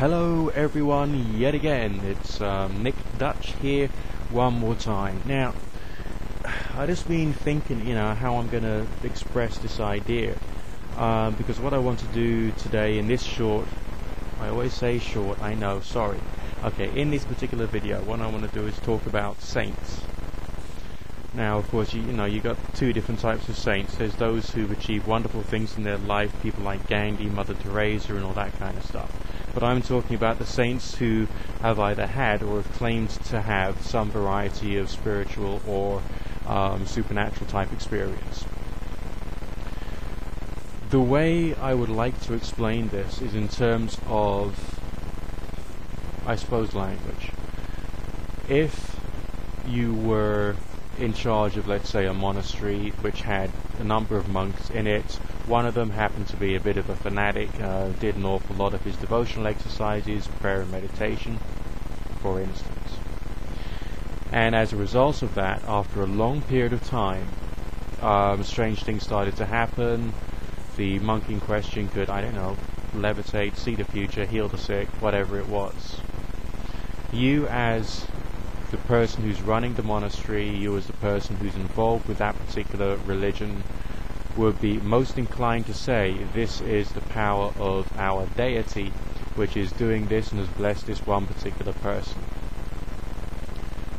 Hello everyone, yet again, it's Nick Dutch here one more time. Now, I just been thinking, how I'm going to express this idea, because what I want to do today in this short, I always say short, I know, sorry. Okay, in this particular video, what I want to do is talk about saints. Now, of course, you got two different types of saints. There's those who've achieved wonderful things in their life, people like Gandhi, Mother Teresa, and all that kind of stuff. But I'm talking about the saints who have either had or have claimed to have some variety of spiritual or supernatural type experience. The way I would like to explain this is in terms of, I suppose, language. If you were in charge of, let's say, a monastery which had a number of monks in it. One of them happened to be a bit of a fanatic, did an awful lot of his devotional exercises, prayer and meditation, for instance. And as a result of that, after a long period of time, strange things started to happen. The monk in question could, levitate, see the future, heal the sick, whatever it was. You as the person who's running the monastery, you as the person who's involved with that particular religion, would be most inclined to say, this is the power of our deity, which is doing this and has blessed this one particular person.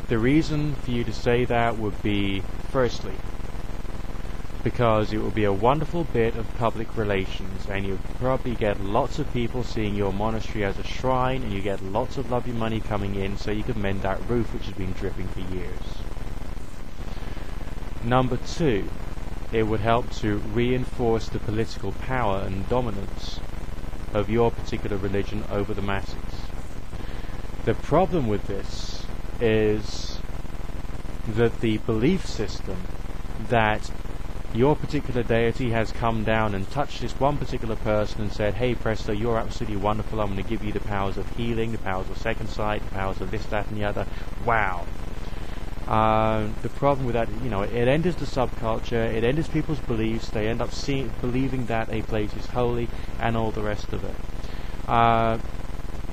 The reason for you to say that would be, firstly, because it will be a wonderful bit of public relations, and you'll probably get lots of people seeing your monastery as a shrine, and you get lots of lovely money coming in so you can mend that roof which has been dripping for years. Number two, it would help to reinforce the political power and dominance of your particular religion over the masses. The problem with this is that the belief system that your particular deity has come down and touched this one particular person and said, hey presto, you're absolutely wonderful, I'm going to give you the powers of healing, the powers of second sight, the powers of this, that and the other. Wow. The problem with that, it enters the subculture, it enters people's beliefs, they end up believing that a place is holy and all the rest of it.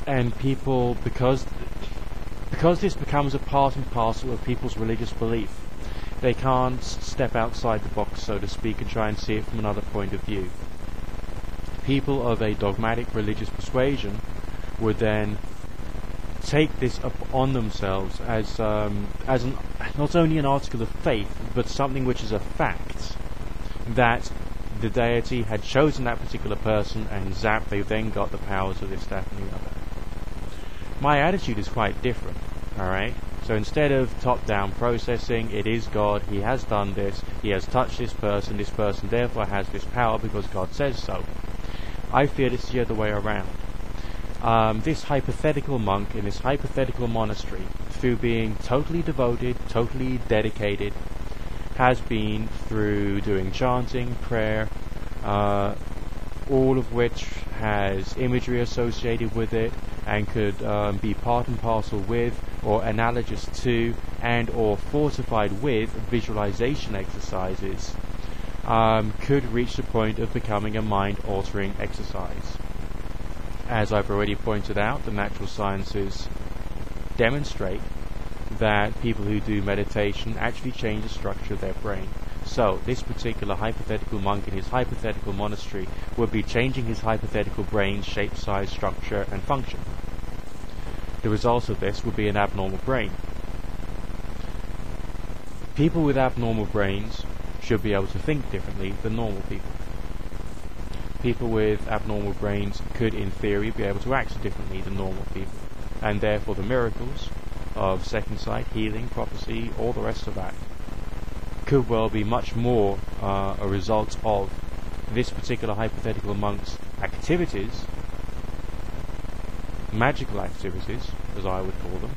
And people, because this becomes a part and parcel of people's religious belief, they can't step outside the box, so to speak, and try and see it from another point of view. People of a dogmatic religious persuasion would then take this upon themselves as not only an article of faith, but something which is a fact, that the deity had chosen that particular person, and zap, they've then got the powers of this, that, and the other. My attitude is quite different, alright? So instead of top-down processing, it is God, he has done this, he has touched this person therefore has this power because God says so. I feel it's the other way around. This hypothetical monk in this hypothetical monastery, through being totally devoted, totally dedicated, has been through doing chanting, prayer, all of which has imagery associated with it, and could be part and parcel with, or analogous to, and or fortified with visualization exercises, could reach the point of becoming a mind-altering exercise. As I've already pointed out, the natural sciences demonstrate that people who do meditation actually change the structure of their brain. So, this particular hypothetical monk in his hypothetical monastery would be changing his hypothetical brain's shape, size, structure, and function. The result of this would be an abnormal brain. People with abnormal brains should be able to think differently than normal people. People with abnormal brains could, in theory, be able to act differently than normal people. And therefore the miracles of second sight, healing, prophecy, all the rest of that, could well be much more a result of this particular hypothetical monk's activities, magical activities, as I would call them,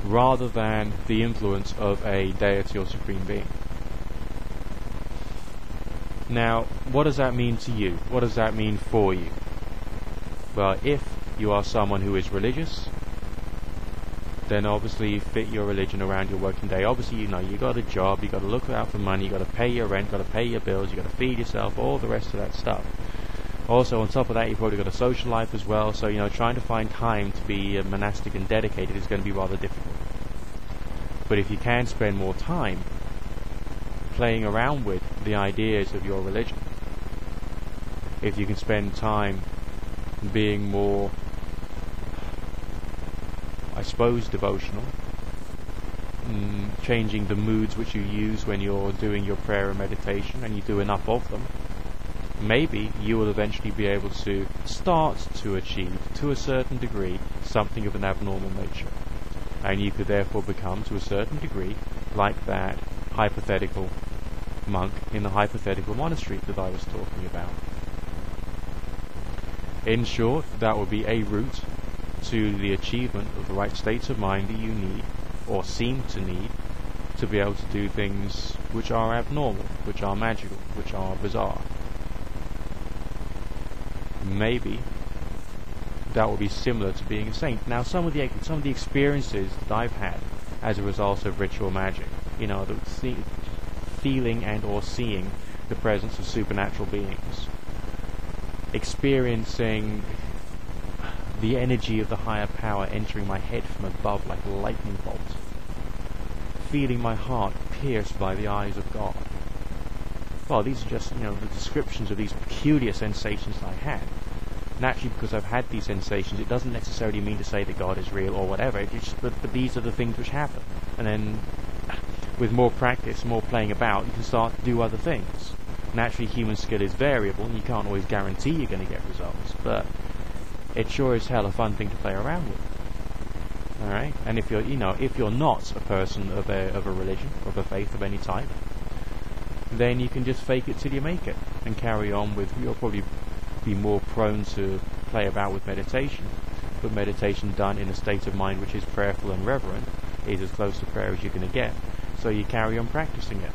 rather than the influence of a deity or supreme being. Now, what does that mean to you? What does that mean for you? Well, if you are someone who is religious, then obviously you fit your religion around your working day. Obviously, you got a job, you got to look out for money, you got to pay your rent, got to pay your bills, you got to feed yourself, all the rest of that stuff. Also, on top of that, you've probably got a social life as well, so, trying to find time to be monastic and dedicated is going to be rather difficult. But if you can spend more time playing around with the ideas of your religion, if you can spend time being more, I suppose, devotional, changing the moods which you use when you're doing your prayer and meditation, and you do enough of them, maybe you will eventually be able to start to achieve, to a certain degree, something of an abnormal nature. And you could therefore become, to a certain degree, like that hypothetical monk in the hypothetical monastery that I was talking about. In short, that would be a route to the achievement of the right states of mind that you need, or seem to need, to be able to do things which are abnormal, which are magical, which are bizarre. Maybe that will be similar to being a saint. Now, some of the experiences that I've had as a result of ritual magic, feeling and or seeing the presence of supernatural beings, experiencing the energy of the higher power entering my head from above like a lightning bolt, feeling my heart pierced by the eyes of God. Well, these are just, the descriptions of these peculiar sensations that I had. Naturally, because I've had these sensations, it doesn't necessarily mean to say that God is real or whatever. But these are the things which happen. And then, with more practice, more playing about, you can start to do other things. Naturally, human skill is variable, and you can't always guarantee you're going to get results. But it sure is hell a fun thing to play around with. All right. And if you're not a person of a religion, of a faith of any type, then you can just fake it till you make it and carry on with. You'll probably be more prone to play about with meditation, but meditation done in a state of mind which is prayerful and reverent is as close to prayer as you're going to get. So you carry on practicing it,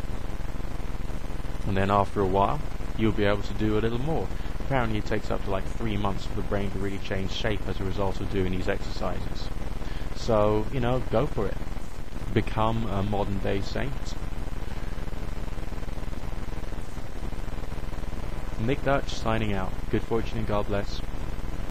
and then after a while you'll be able to do a little more. Apparently it takes up to like 3 months for the brain to really change shape as a result of doing these exercises. So, go for it. Become a modern day saint. Nick Dutch signing out. Good fortune and God bless.